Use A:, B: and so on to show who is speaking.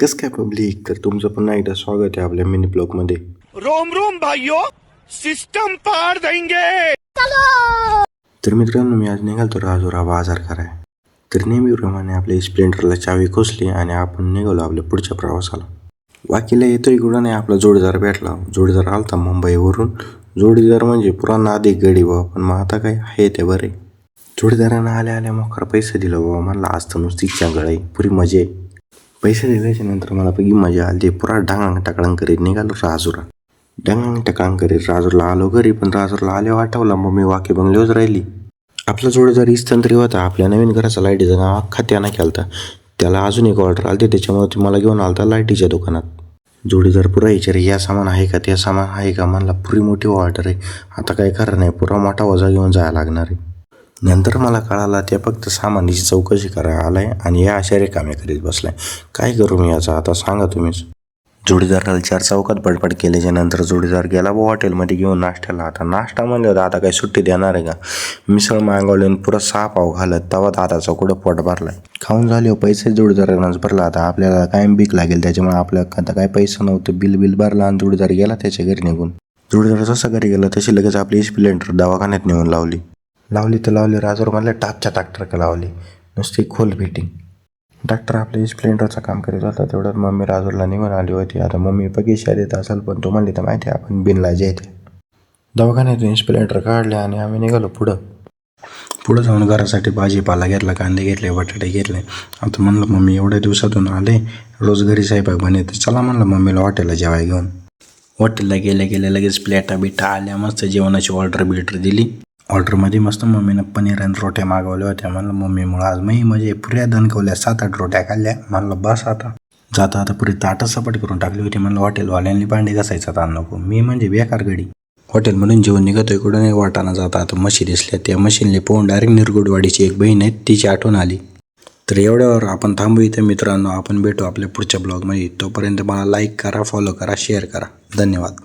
A: कसं काय पब्लिक, तर तुमचं पुन्हा एकदा स्वागत आहे आपल्या मिनी ब्लॉगमध्ये.
B: रोम रोम भाइयों, सिस्टम पार देंगे.
A: तर मित्रांनो, मी आज निघालतो राजुरा बाजार कराय. तर नेहमीप्रमाणे आपल्या स्प्लेंडरला चावी खोसली आणि आपण निघालो आपल्या पुढच्या प्रवासाला. वाकीला येतोय कुठं नाही, आपला जोडीदार भेटला. जोडीदार आलता मुंबईवरून. जोडीदार म्हणजे पुराणा अधिक गडी बाबा, पण मग आता काय आहे ते बरे. जोडीदारानं आल्या आल्या मोकार पैसे दिलं बाबा. म्हणला आज तर नुसती चांगळ आहे, पुरी मजा आहे. पैसे दिल्याच्या नंतर मला पैकी मजा आली. पुरा डांगांग टाकळांग करीत निघालो राजुरा. डांगांग टाकळांग करीत राजूरला आलो घरी. पण राजूरला आले आठवला मम्मी वाकी बंगल्यावरच राहिली. आपला जोडीदार इस्तंत्री होता. आपल्या नवीन घराचा लाईटीचा काम अख्खा त्यानं केलता. त्याला अजून एक ऑर्डर आली, त्याच्यामुळे ती मला घेऊन आलता लाईटीच्या दुकानात. जोडीदार पुरा विचारे या सामान आहे का, त्या सामान आहे का. म्हणला पुरी मोठी ऑर्डर आहे, आता काय खरं नाही, पुरा मोठा वजा घेऊन जायला लागणार आहे. नंतर मला कळाला त्या फक्त सामानाची चौकशी करायला आलाय आणि या अशा रिकामे करीत बसलाय. काय करू मी याचा आता, सांगा तुम्हीच. जोडीदाराला 4 चौकात पडपड केल्याच्या नंतर जोडीदार गेला हॉटेलमध्ये घेऊन नाश्त्याला. आता नाश्ता म्हणलं होता, आता काही सुट्टी देणार आहे का. मिसळ मागवली आणि पुरा 6 पाव घालत तवा दादाचा कुठं पोट भरलाय. खाऊन झाले पैसे जोडीदारानंच भरला. आता आपल्याला कायम बीक लागेल, त्याच्यामुळे आपल्या आता काय पैसा नव्हतं. बिल भरला आणि जोडीदार गेला त्याच्या घरी निघून. जोडीदार जसा घरी गेला तशी लगेच आपली स्प्लेंडर दवाखान्यात नेऊन लावली. राजूर म्हणलं टापच्या डॉक्टरकडे लावली. नुसती खोल फिटिंग. डॉक्टर आपल्या स्प्लेंडरचं काम करीत होता. तेवढ्यात मम्मी राजूरला निघून आली होती. आता मम्मी पैसे देत असेल, पण तो म्हणली तर माहिती आहे आपण बिनलाजे येते. दवाखान्यातून स्प्लेंडर काढले आणि आम्ही निघालो पुढं जाऊन घरासाठी भाजीपाला घेतला, कांदे घेतले, बटाटे घेतले. आता म्हणलं मम्मी एवढ्या दिवसातून आले, रोज घरी स्वयंपाक बनवते, चला म्हणलं मम्मीला हॉटेलला जेवाय घेऊन. हॉटेलला गेल्या लगेच प्लेटा बिटा आल्या, मस्त जेवणाची ऑर्डर दिली. ऑर्डरमध्ये मस्त मम्मीनं पनीर आणि रोट्या मागवल्या होत्या. म्हणलं मम्मीमुळं आज मी म्हणजे पुऱ्या दणकवल्या, 7-8 रोट्या खाल्ल्या. म्हणलं बस आता पुरी ताटं सपाट करून टाकली होती. म्हणलं हॉटेलवाल्यांनी भांडी घासायचा ताण नको. मी म्हणजे बेकार गडी. हॉटेलमधून जेवण निघतोय कुठं नाही वाटाणा जाता. आता मशी दिसल्या, त्या मशीनले पोहून डायरेक्ट निरगुडवाडीची एक बहीण आहे, तिची आठवण आली. तर एवढ्यावर आपण थांबू इथे मित्रांनो. आपण भेटू आपल्या पुढच्या ब्लॉगमध्ये. तोपर्यंत मला लाईक करा, फॉलो करा, शेअर करा. धन्यवाद.